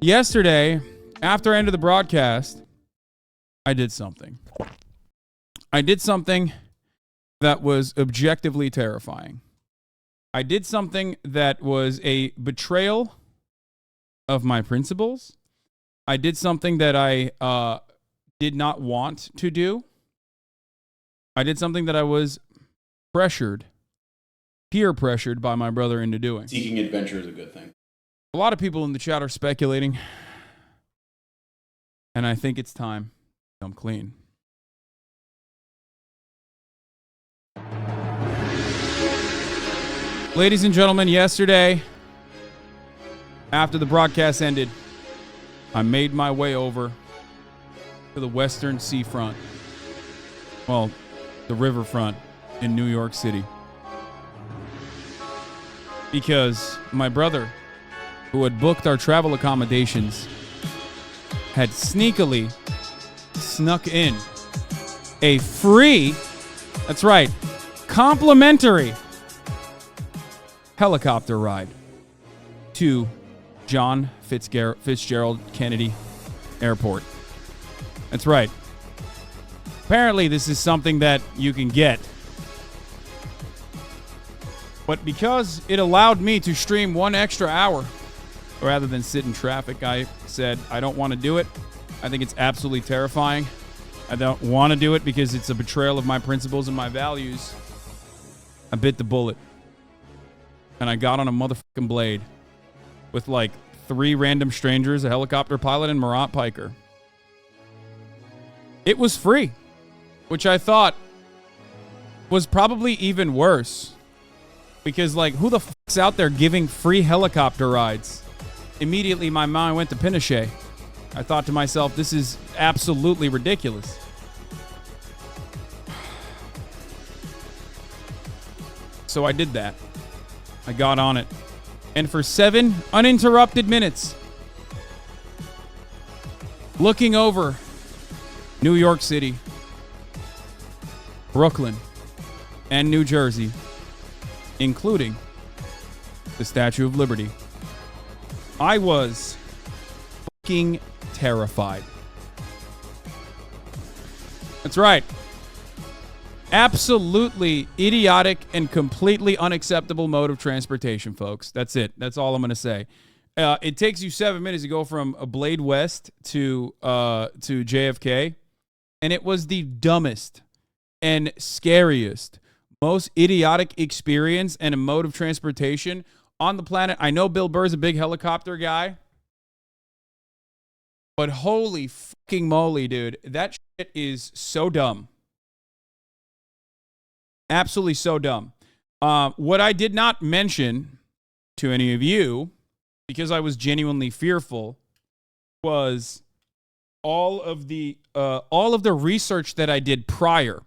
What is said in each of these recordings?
Yesterday, after I ended the broadcast, I did something. I did something that was objectively terrifying. I did something that was a betrayal of my principles. I did something that I did not want to do. I did something that I was peer pressured by my brother into doing. Seeking adventure is a good thing. A lot of people in the chat are speculating, and I think it's time to come clean. Ladies and gentlemen, yesterday, after the broadcast ended, I made my way over to the western seafront. Well, the riverfront in New York City. Because my brother, who had booked our travel accommodations, had sneakily snuck in a free, that's right, complimentary helicopter ride to John Fitzgerald Kennedy Airport. That's right. Apparently, this is something that you can get. But because it allowed me to stream 1 extra hour, rather than sit in traffic, I said, I don't want to do it. I think it's absolutely terrifying. I don't want to do it because it's a betrayal of my principles and my values. I bit the bullet. And I got on a motherfucking blade with like 3 random strangers, a helicopter pilot, and Murat Piker. It was free, which I thought was probably even worse. Because, like, who the fuck's out there giving free helicopter rides? Immediately, my mind went to Pinochet. I thought to myself, this is absolutely ridiculous. So I did that. I got on it. And for 7 uninterrupted minutes, looking over New York City, Brooklyn, and New Jersey, including the Statue of Liberty, I was fucking terrified. That's right. Absolutely idiotic and completely unacceptable mode of transportation, folks. That's it. That's all I'm going to say. It takes you 7 minutes to go from Blade West to JFK, and it was the dumbest and scariest, most idiotic experience and a mode of transportation on the planet. I know Bill Burr's a big helicopter guy, but holy fucking moly, dude. That shit is so dumb. Absolutely so dumb. What I did not mention to any of you, because I was genuinely fearful, was all of the research that I did prior.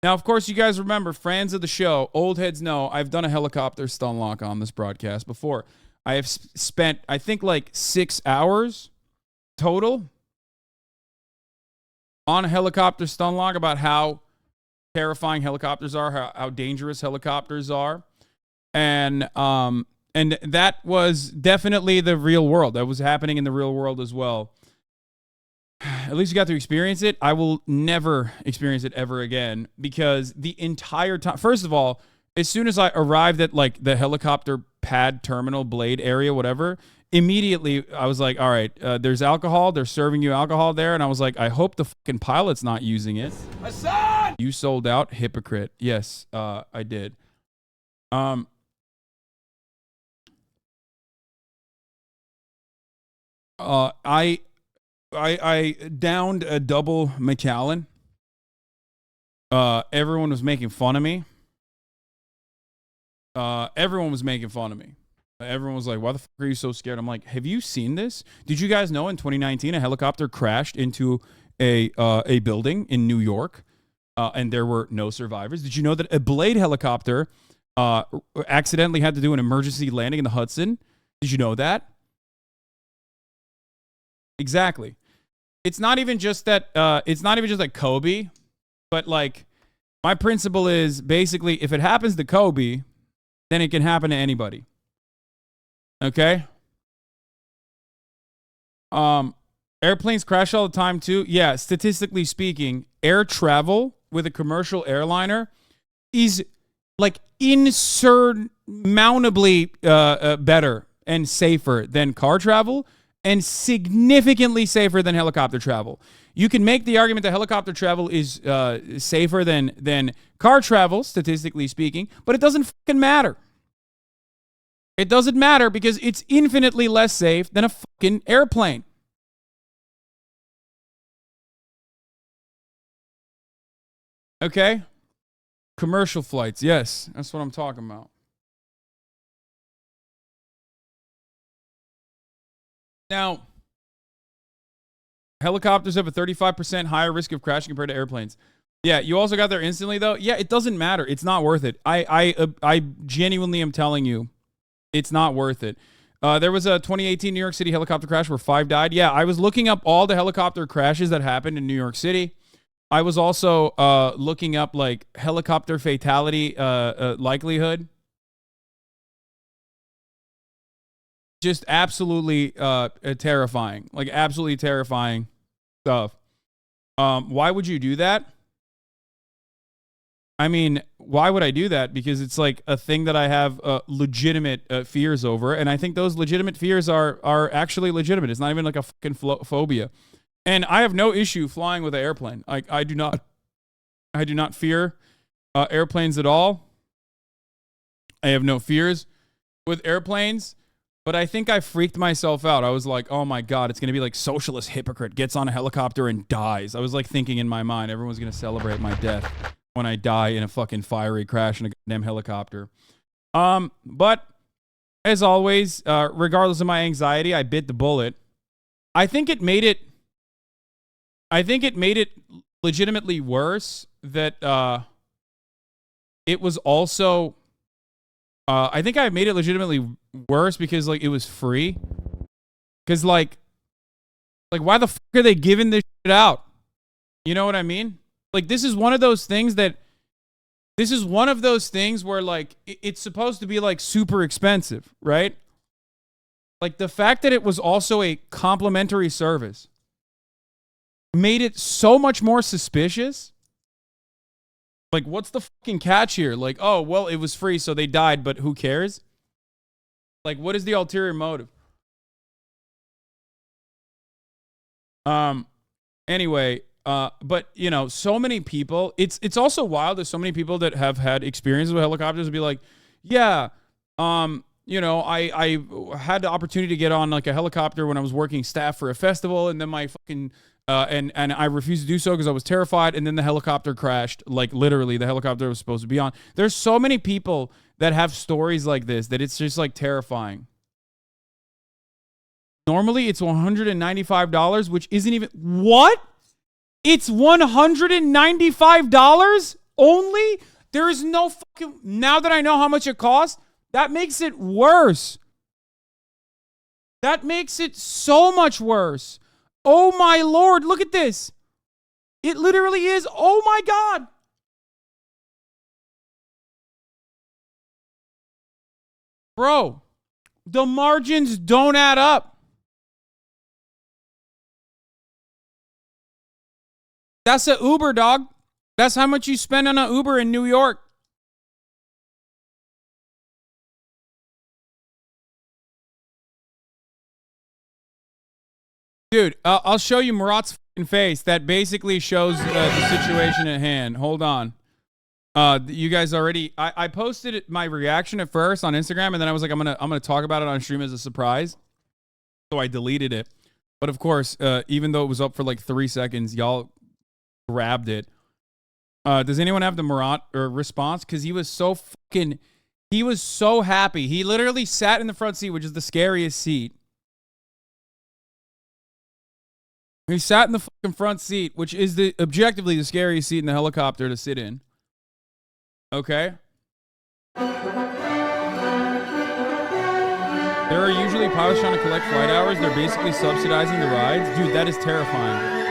Now, of course, you guys remember, fans of the show, old heads know, I've done a helicopter stun lock on this broadcast before. I have spent, I think, like 6 hours total on a helicopter stun lock about how terrifying helicopters are, how dangerous helicopters are. And that was definitely the real world. That was happening in the real world as well. At least you got to experience it. I will never experience it ever again because the entire time, first of all, as soon as I arrived at like the helicopter pad terminal blade area, whatever, immediately I was like, all right, there's alcohol. They're serving you alcohol there. And I was like, I hope the fucking pilot's not using it. Hasan! You sold out, hypocrite. Yes, I did. I downed a double Macallan. Everyone was making fun of me. Everyone was making fun of me. Everyone was like, why the fuck are you so scared? I'm like, have you seen this? Did you guys know in 2019 a helicopter crashed into a building in New York and there were no survivors? Did you know that a Blade helicopter accidentally had to do an emergency landing in the Hudson? Did you know that? Exactly. It's not even just that. It's not even just like Kobe, but like my principle is basically if it happens to Kobe, then it can happen to anybody. Okay. Airplanes crash all the time too. Yeah, statistically speaking, air travel with a commercial airliner is like insurmountably better and safer than car travel, and significantly safer than helicopter travel. You can make the argument that helicopter travel is safer than car travel, statistically speaking, but it doesn't fucking matter. It doesn't matter because it's infinitely less safe than a fucking airplane. Okay? Commercial flights. Yes, that's what I'm talking about. Now, helicopters have a 35% higher risk of crashing compared to airplanes. Yeah, you also got there instantly, though. Yeah, it doesn't matter. It's not worth it. I genuinely am telling you, it's not worth it. There was a 2018 New York City helicopter crash where 5 died. Yeah, I was looking up all the helicopter crashes that happened in New York City. I was also looking up like helicopter fatality likelihood. Just absolutely terrifying. Like absolutely terrifying stuff. Why would you do that? I mean, why would I do that? Because it's like a thing that I have legitimate fears over, and I think those legitimate fears are actually legitimate. It's not even like a fucking phobia. And I have no issue flying with an airplane. I do not fear airplanes at all. I have no fears with airplanes, but I think I freaked myself out. I was like, oh my God, it's going to be like socialist hypocrite gets on a helicopter and dies. I was like thinking in my mind, everyone's going to celebrate my death when I die in a fucking fiery crash in a goddamn helicopter. But as always, regardless of my anxiety, I bit the bullet. I think it made it legitimately worse that it was also I think I made it legitimately worse because like it was free. Cause like why the fuck are they giving this shit out? You know what I mean? Like this is one of those things where like it's supposed to be like super expensive, right? Like the fact that it was also a complimentary service made it so much more suspicious. Like, what's the fucking catch here? Like, oh, well, it was free, so they died, but who cares? Like, what is the ulterior motive? Anyway, but you know, so many people, it's also wild. There's so many people that have had experiences with helicopters and be like, yeah, you know, I had the opportunity to get on like a helicopter when I was working staff for a festival, and then my fucking and I refused to do so because I was terrified, and then the helicopter crashed. Like literally, the helicopter I was supposed to be on. There's so many people that have stories like this that it's just like terrifying. Normally, it's $195, which isn't even what? It's $195 only? There is no fucking. Now that I know how much it costs, that makes it worse. That makes it so much worse. Oh my Lord, look at this. It literally is. Oh my God. Bro, the margins don't add up. That's an Uber, dog. That's how much you spend on an Uber in New York. Dude, I'll show you Murat's face. That basically shows the situation at hand. Hold on. You guys already. I posted my reaction at first on Instagram, and then I was like, I'm gonna talk about it on stream as a surprise. So I deleted it. But of course, even though it was up for like 3 seconds, y'all grabbed it. Does anyone have the Murat response? Because he was so happy. He literally sat in the front seat, which is the scariest seat. He sat in the fucking front seat, which is objectively the scariest seat in the helicopter to sit in. Okay. There are usually pilots trying to collect flight hours. They're basically subsidizing the rides. Dude, that is terrifying.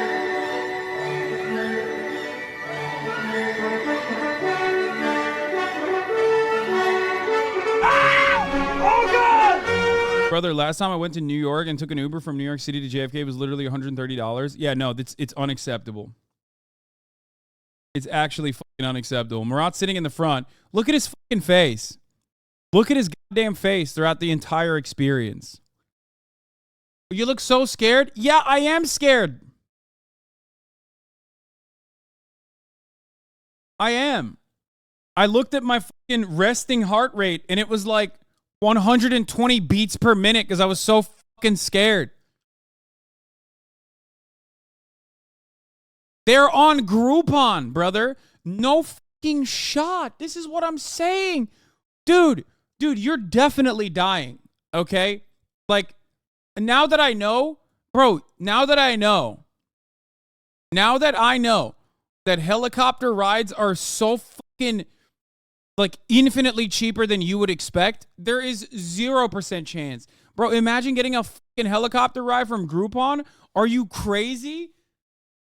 Brother, last time I went to New York and took an Uber from New York City to JFK, it was literally $130. Yeah, no, it's unacceptable. It's actually fucking unacceptable. Murat's sitting in the front. Look at his fucking face. Look at his goddamn face throughout the entire experience. You look so scared. Yeah, I am scared. I am. I looked at my fucking resting heart rate and it was like 120 beats per minute because I was so fucking scared. They're on Groupon, brother. No fucking shot. This is what I'm saying. Dude, you're definitely dying, okay? Like, now that I know, bro, now that I know that helicopter rides are so fucking, like, infinitely cheaper than you would expect, there is 0% chance. Bro, imagine getting a fucking helicopter ride from Groupon. Are you crazy?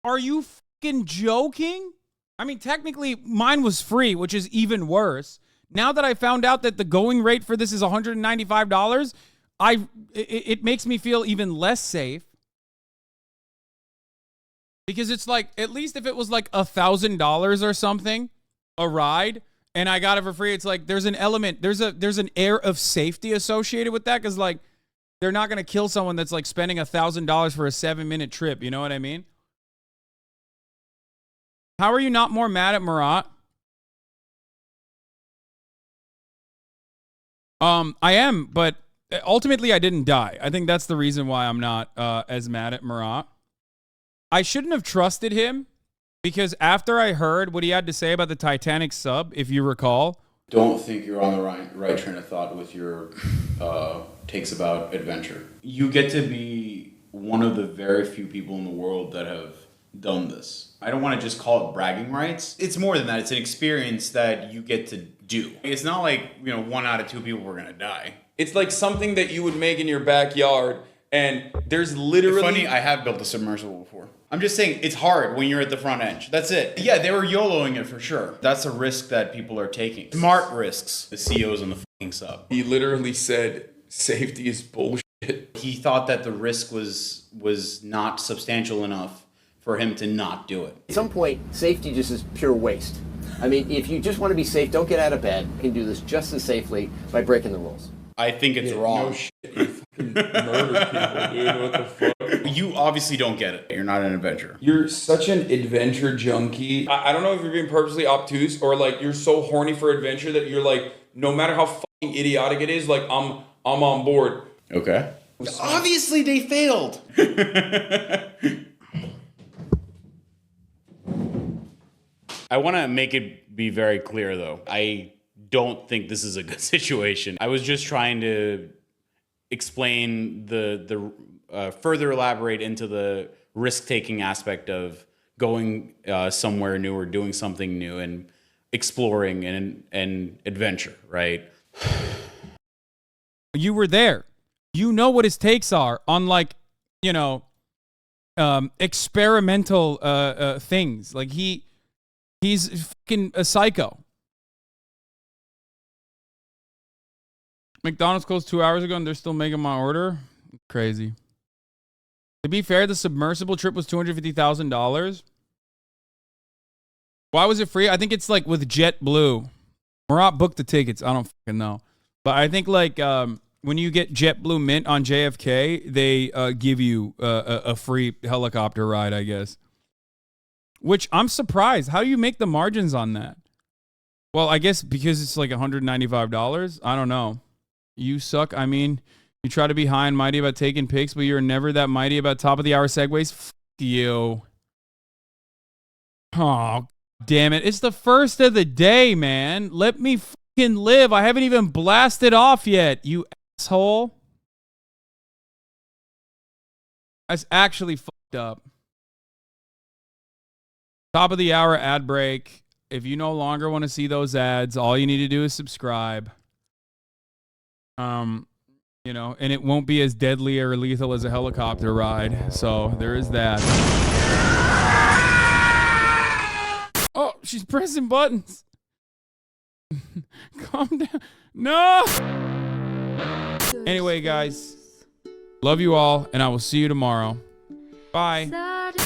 Are you fucking joking? I mean, technically, mine was free, which is even worse. Now that I found out that the going rate for this is $195, it makes me feel even less safe. Because it's like, at least if it was like $1,000 or something, a ride, and I got it for free, it's like there's an element, there's an air of safety associated with that, because like they're not gonna kill someone that's like spending $1,000 for a 7-minute trip. You know what I mean? How are you not more mad at Murat? I am, but ultimately I didn't die. I think that's the reason why I'm not as mad at Murat. I shouldn't have trusted him because after I heard what he had to say about the Titanic sub, if you recall. Don't think you're on the right train of thought with your takes about adventure. You get to be one of the very few people in the world that have done this. I don't want to just call it bragging rights. It's more than that. It's an experience that you get to do. It's not like, 1 out of 2 people were going to die. It's like something that you would make in your backyard, and there's literally... It's funny, I have built a submersible before. I'm just saying, it's hard when you're at the front edge. That's it. Yeah, they were YOLOing it for sure. That's a risk that people are taking. Smart risks. The CEO's on the fucking sub. He literally said, safety is bullshit. He thought that the risk was not substantial enough for him to not do it. At some point, safety just is pure waste. I mean, if you just want to be safe, don't get out of bed. You can do this just as safely by breaking the rules. I think it's wrong. No shit. You fucking murder people, dude. What the fuck? You obviously don't get it. You're not an adventurer. You're such an adventure junkie. I don't know if you're being purposely obtuse or like you're so horny for adventure that you're like, no matter how fucking idiotic it is, like I'm on board. Okay. Obviously they failed. I want to make it be very clear, though. I don't think this is a good situation. I was just trying to explain the further elaborate into the risk-taking aspect of going somewhere new or doing something new and exploring and adventure, right? You were there. You know what his takes are on, like, experimental things. Like, he's fucking a psycho. McDonald's closed 2 hours ago and they're still making my order? Crazy. To be fair, the submersible trip was $250,000. Why was it free? I think it's like with JetBlue. Murat booked the tickets. I don't fucking know. But I think like when you get JetBlue Mint on JFK, they give you a free helicopter ride, I guess. Which I'm surprised. How do you make the margins on that? Well, I guess because it's like $195. I don't know. You suck. I mean, you try to be high and mighty about taking pics, but you're never that mighty about top of the hour segues. Fuck you. Oh, damn it. It's the first of the day, man. Let me fucking live. I haven't even blasted off yet, you asshole. That's actually fucked up. Top of the hour ad break. If you no longer want to see those ads, all you need to do is subscribe. And it won't be as deadly or lethal as a helicopter ride. So there is that. Oh, she's pressing buttons. Calm down. No. Anyway, guys. Love you all, and I will see you tomorrow. Bye.